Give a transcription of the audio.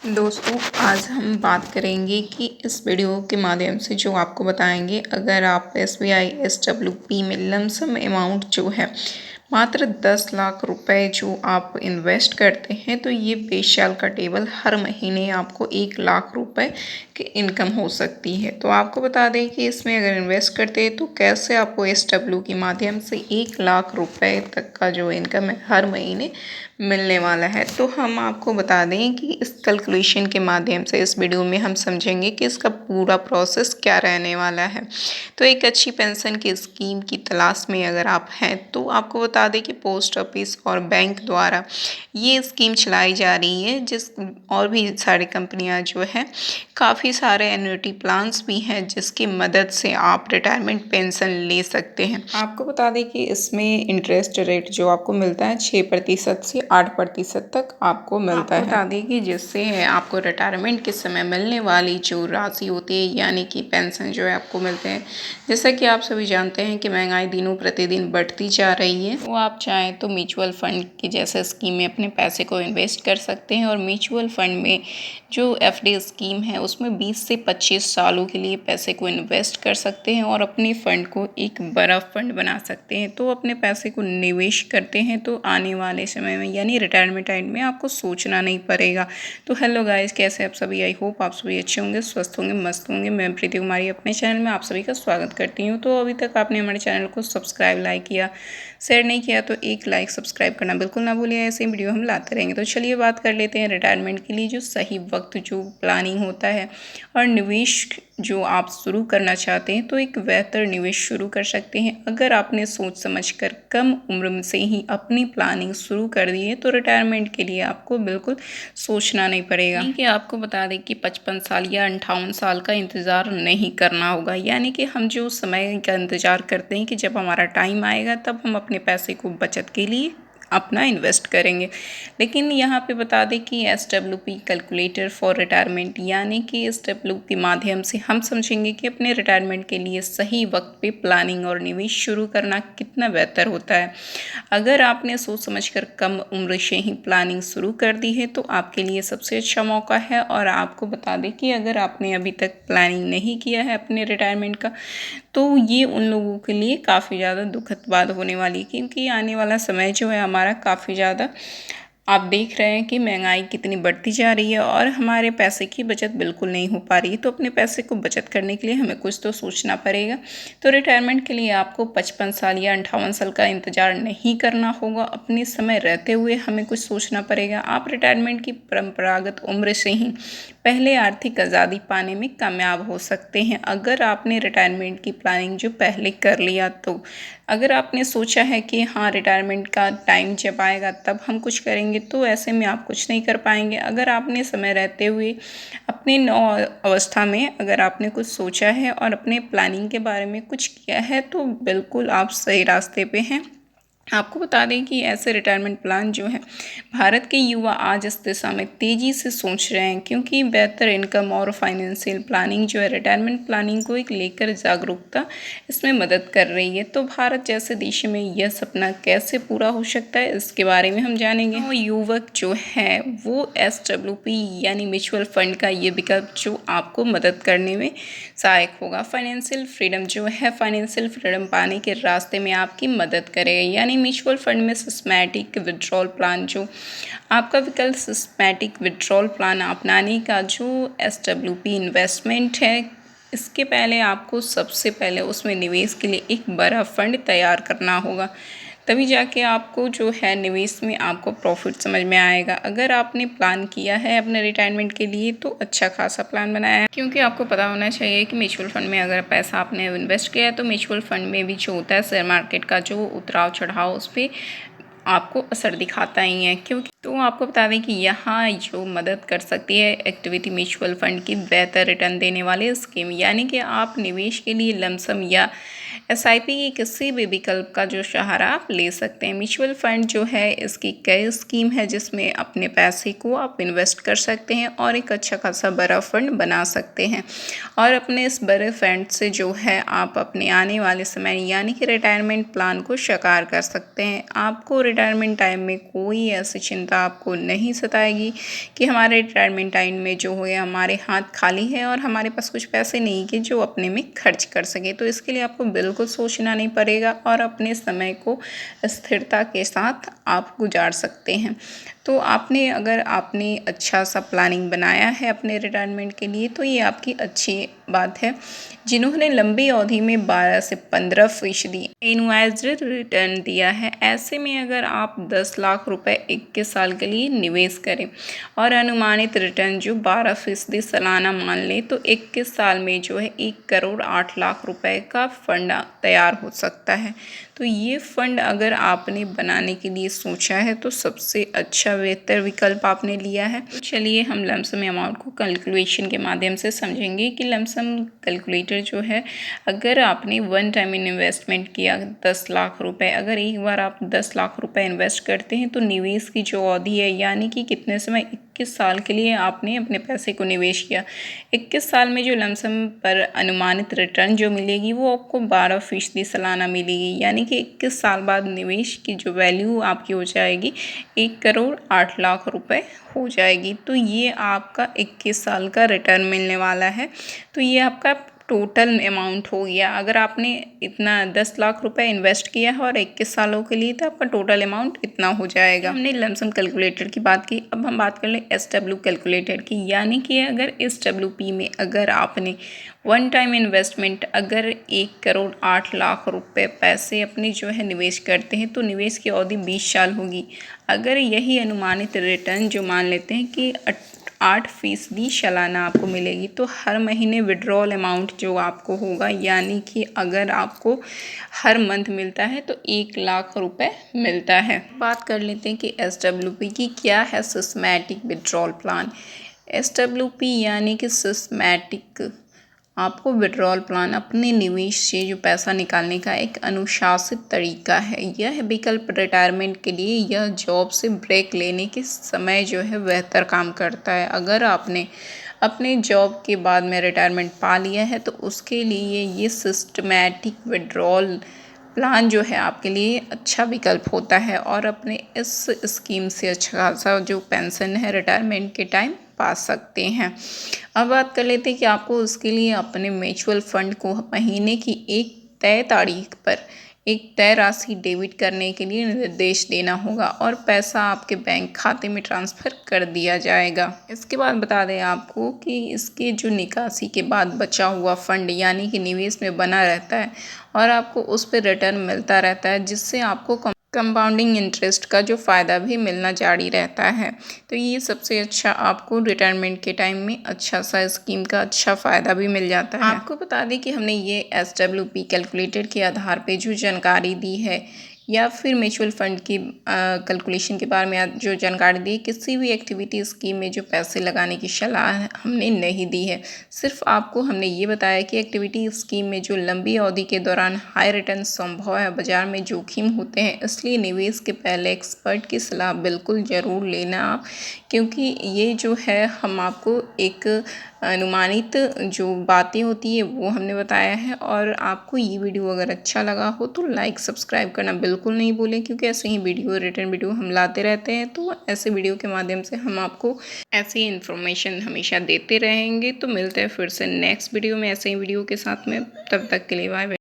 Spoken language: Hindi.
दोस्तों, आज हम बात करेंगे कि इस वीडियो के माध्यम से जो आपको बताएंगे, अगर आप SBI SWP में लमसम अमाउंट जो है मात्र 10 लाख रुपए जो आप इन्वेस्ट करते हैं, तो ये बेशल का टेबल हर महीने आपको 1 लाख रुपए की इनकम हो सकती है। तो आपको बता दें कि इसमें अगर इन्वेस्ट करते हैं तो कैसे आपको SW के माध्यम से 1 लाख रुपए तक का जो इनकम है हर महीने मिलने वाला है। तो हम आपको बता दें कि इस कैलकुलेशन के माध्यम से इस वीडियो में हम समझेंगे कि इसका पूरा प्रोसेस क्या रहने वाला है। तो एक अच्छी पेंशन की स्कीम की तलाश में अगर आप हैं तो आपको बता दें कि पोस्ट ऑफिस और बैंक द्वारा ये स्कीम चलाई जा रही है, जिस और भी सारी कंपनियां जो है काफ़ी सारे एन्युटी प्लान्स भी हैं जिसकी मदद से आप रिटायरमेंट पेंशन ले सकते हैं। आपको बता दें कि इसमें इंटरेस्ट रेट जो आपको मिलता है 6% से 8% तक आपको मिलता है। बता दें कि जिससे आपको रिटायरमेंट के समय मिलने वाली जो राशि होती है, यानी कि पेंशन जो है आपको मिलते हैं। जैसा कि आप सभी जानते हैं कि महंगाई दिनों प्रतिदिन बढ़ती जा रही है, तो आप चाहें तो म्यूचुअल फंड की जैसे स्कीम में अपने पैसे को इन्वेस्ट कर सकते हैं। और म्यूचुअल फंड में जो FD स्कीम है उसमें 20 से 25 सालों के लिए पैसे को इन्वेस्ट कर सकते हैं और अपने फंड को एक बड़ा फंड बना सकते हैं। तो अपने पैसे को निवेश करते हैं तो आने वाले समय में यानी रिटायरमेंट टाइम में आपको सोचना नहीं पड़ेगा। तो हेलो गाइस, कैसे आप सभी? आई होप आप सभी अच्छे होंगे, स्वस्थ होंगे, मस्त होंगे। मैं प्रीति कुमारी अपने चैनल में आप सभी का स्वागत करती हूँ। तो अभी तक आपने हमारे चैनल को सब्सक्राइब, लाइक किया, शेयर नहीं किया तो एक लाइक, सब्सक्राइब करना बिल्कुल ना भूलिए। ऐसे वीडियो हम लाते रहेंगे। तो चलिए बात कर लेते हैं रिटायरमेंट के लिए जो सही वक्त जो प्लानिंग होता है और निवेश जो आप शुरू करना चाहते हैं तो एक बेहतर निवेश शुरू कर सकते हैं। अगर आपने सोच समझकर कम उम्र से ही अपनी प्लानिंग शुरू कर दी है तो रिटायरमेंट के लिए आपको बिल्कुल सोचना नहीं पड़ेगा। कि आपको बता दें कि 55 साल या 58 साल का इंतज़ार नहीं करना होगा, यानी कि हम जो समय का इंतज़ार करते हैं कि जब हमारा टाइम आएगा तब हम अपने पैसे को बचत के लिए अपना इन्वेस्ट करेंगे। लेकिन यहाँ पे बता दें कि SWP कैलकुलेटर फॉर रिटायरमेंट, यानी कि SWP के माध्यम से हम समझेंगे कि अपने रिटायरमेंट के लिए सही वक्त पे प्लानिंग और निवेश शुरू करना कितना बेहतर होता है। अगर आपने सोच समझकर कम उम्र से ही प्लानिंग शुरू कर दी है तो आपके लिए सबसे अच्छा मौका है। और आपको बता दें कि अगर आपने अभी तक प्लानिंग नहीं किया है अपने रिटायरमेंट का तो ये उन लोगों के लिए काफ़ी ज़्यादा दुखद बात होने वाली है, क्योंकि आने वाला समय जो है हमारा काफ़ी ज़्यादा आप देख रहे हैं कि महंगाई कितनी बढ़ती जा रही है और हमारे पैसे की बचत बिल्कुल नहीं हो पा रही है। तो अपने पैसे को बचत करने के लिए हमें कुछ तो सोचना पड़ेगा। तो रिटायरमेंट के लिए आपको 55 साल या 58 साल का इंतज़ार नहीं करना होगा। अपने समय रहते हुए हमें कुछ सोचना पड़ेगा। आप रिटायरमेंट की परंपरागत उम्र से ही पहले आर्थिक आज़ादी पाने में कामयाब हो सकते हैं। अगर आपने रिटायरमेंट की प्लानिंग जो पहले कर लिया, तो अगर आपने सोचा है कि हाँ रिटायरमेंट का टाइम जब आएगा तब हम कुछ करेंगे, तो ऐसे में आप कुछ नहीं कर पाएंगे। अगर आपने समय रहते हुए अपने नौ अवस्था में अगर आपने कुछ सोचा है और अपने प्लानिंग के बारे में कुछ किया है तो बिल्कुल आप सही रास्ते पे हैं। आपको बता दें कि ऐसे रिटायरमेंट प्लान जो है भारत के युवा आज इस दिशा में तेज़ी से सोच रहे हैं, क्योंकि बेहतर इनकम और फाइनेंशियल प्लानिंग जो है रिटायरमेंट प्लानिंग को एक लेकर जागरूकता इसमें मदद कर रही है। तो भारत जैसे देश में यह सपना कैसे पूरा हो सकता है, इसके बारे में हम जानेंगे। तो युवक जो है वो SWP यानी म्यूचुअल फंड का ये विकल्प जो आपको मदद करने में सहायक होगा। फाइनेंशियल फ्रीडम जो है फाइनेंशियल फ्रीडम पाने के रास्ते में आपकी मदद करेगा। यानी म्यूचुअल फंड में सिस्टमैटिक विड्रॉल प्लान जो आपका विकल्प सिस्टमैटिक विड्रॉल प्लान अपनाने का जो SWP इन्वेस्टमेंट है, इसके पहले आपको सबसे पहले उसमें निवेश के लिए एक बड़ा फंड तैयार करना होगा, तभी जाके आपको जो है निवेश में आपको प्रॉफिट समझ में आएगा। अगर आपने प्लान किया है अपने रिटायरमेंट के लिए तो अच्छा खासा प्लान बनाया है, क्योंकि आपको पता होना चाहिए कि म्यूचुअल फंड में अगर पैसा आपने इन्वेस्ट किया है तो म्यूचुअल फंड में भी जो होता है शेयर मार्केट का जो उतराव चढ़ाव उस पर आपको असर दिखाता ही है। क्योंकि तो आपको बता दें कि यहाँ जो मदद कर सकती है एक्टिविटी म्यूचुअल फंड की बेहतर रिटर्न देने वाले स्कीम, यानी कि आप निवेश के लिए लमसम या एसआईपी की किसी भी विकल्प का जो सहारा आप ले सकते हैं। म्यूचुअल फंड जो है इसकी कई स्कीम है जिसमें अपने पैसे को आप इन्वेस्ट कर सकते हैं और एक अच्छा खासा बड़ा फंड बना सकते हैं और अपने इस बड़े फंड से जो है आप अपने आने वाले समय यानी कि रिटायरमेंट प्लान को साकार कर सकते हैं। आपको रिटायरमेंट टाइम में कोई ऐसी चिंता आपको नहीं सताएगी कि हमारे रिटायरमेंट टाइम में जो है हमारे हाथ खाली है और हमारे पास कुछ पैसे नहीं कि जो अपने में खर्च कर सके। तो इसके लिए आपको बिल्कुल सोचना नहीं पड़ेगा और अपने समय को स्थिरता के साथ आप गुजार सकते हैं। तो अगर आपने अच्छा सा प्लानिंग बनाया है अपने रिटायरमेंट के लिए तो ये आपकी अच्छी बात है। जिन्होंने लंबी अवधि में 12 से 15% एनुअलाइज्ड रिटर्न दिया है, ऐसे में अगर आप 10 लाख रुपए 21 साल के लिए निवेश करें और अनुमानित रिटर्न जो 12% सालाना मान लें तो 21 साल में जो है 1 करोड़ 8 लाख रुपए का फंड तैयार हो सकता है। तो ये फंड अगर आपने बनाने के लिए सोचा है तो सबसे अच्छा बेहतर विकल्प आपने लिया है। तो चलिए हम लमसम अमाउंट को कैलकुलेशन के माध्यम से समझेंगे कि लमसम कैलकुलेटर जो है, अगर आपने वन टाइम इन्वेस्टमेंट किया 10 लाख रुपए, अगर एक बार आप 10 लाख रुपए इन्वेस्ट करते हैं तो निवेश की जो अवधि है यानी कि कितने समय 21 साल के लिए आपने अपने पैसे को निवेश किया, 21 साल में जो लमसम पर अनुमानित रिटर्न जो मिलेगी वो आपको 12% सालाना मिलेगी, यानी कि 21 साल बाद निवेश की जो वैल्यू आपकी हो जाएगी 1 करोड़ 8 लाख रुपए हो जाएगी। तो ये आपका 21 साल का रिटर्न मिलने वाला है। तो ये आपका टोटल अमाउंट हो गया। अगर आपने इतना 10 लाख रुपए इन्वेस्ट किया है और 21 सालों के लिए तो आपका टोटल अमाउंट इतना हो जाएगा। हमने लमसम कैलकुलेटर की बात की, अब हम बात कर लें SW कैलकुलेटर की, यानी कि अगर SWP में अगर आपने वन टाइम इन्वेस्टमेंट अगर 1 करोड़ 8 लाख रुपए पैसे अपने जो है निवेश करते हैं तो निवेश की अवधि 20 साल होगी। अगर यही अनुमानित रिटर्न जो मान लेते हैं कि 8% सालाना आपको मिलेगी तो हर महीने विड्रॉल अमाउंट जो आपको होगा, यानी कि अगर आपको हर मंथ मिलता है तो 1 लाख रुपए मिलता है। बात कर लेते हैं कि SWP की क्या है सिस्टमैटिक विड्रॉल प्लान। SWP यानी कि सिस्टमैटिक आपको विड्रॉल प्लान अपने निवेश से जो पैसा निकालने का एक अनुशासित तरीका है। यह विकल्प रिटायरमेंट के लिए यह जॉब से ब्रेक लेने के समय जो है बेहतर काम करता है। अगर आपने अपने जॉब के बाद में रिटायरमेंट पा लिया है तो उसके लिए ये सिस्टमैटिक विड्रॉल प्लान जो है आपके लिए अच्छा विकल्प होता है और अपने इस स्कीम से अच्छा खासा जो पेंशन है रिटायरमेंट के टाइम पा सकते हैं। अब बात कर लेते हैं कि आपको उसके लिए अपने म्यूचुअल फंड को महीने की एक तय तारीख पर एक तय राशि डेबिट करने के लिए निर्देश देना होगा और पैसा आपके बैंक खाते में ट्रांसफ़र कर दिया जाएगा। इसके बाद बता दें आपको कि इसके जो निकासी के बाद बचा हुआ फंड यानी कि निवेश में बना रहता है और आपको उस पर रिटर्न मिलता रहता है, जिससे आपको कंपाउंडिंग इंटरेस्ट का जो फ़ायदा भी मिलना जारी रहता है। तो ये सबसे अच्छा आपको रिटायरमेंट के टाइम में अच्छा सा स्कीम का अच्छा फ़ायदा भी मिल जाता है। आपको बता दें कि हमने ये SWP कैलकुलेटर के आधार पे जो जानकारी दी है या फिर म्यूचुअल फंड की कैलकुलेशन के बारे में जो जानकारी दी, किसी भी एक्टिविटी स्कीम में जो पैसे लगाने की सलाह हमने नहीं दी है। सिर्फ आपको हमने ये बताया कि एक्टिविटी स्कीम में जो लंबी अवधि के दौरान हाई रिटर्न संभव है, बाजार में जोखिम होते हैं, इसलिए निवेश के पहले एक्सपर्ट की सलाह बिल्कुल ज़रूर लेना आप, क्योंकि ये जो है हम आपको एक अनुमानित जो बातें होती है वो हमने बताया है। और आपको ये वीडियो अगर अच्छा लगा हो तो लाइक सब्सक्राइब करना बिल्कुल नहीं भूलें, क्योंकि ऐसे ही वीडियो रिटर्न वीडियो हम लाते रहते हैं। तो ऐसे वीडियो के माध्यम से हम आपको ऐसी इन्फॉर्मेशन हमेशा देते रहेंगे। तो मिलते हैं फिर से नेक्स्ट वीडियो में ऐसे ही वीडियो के साथ में, तब तक के लिए बाय बाय।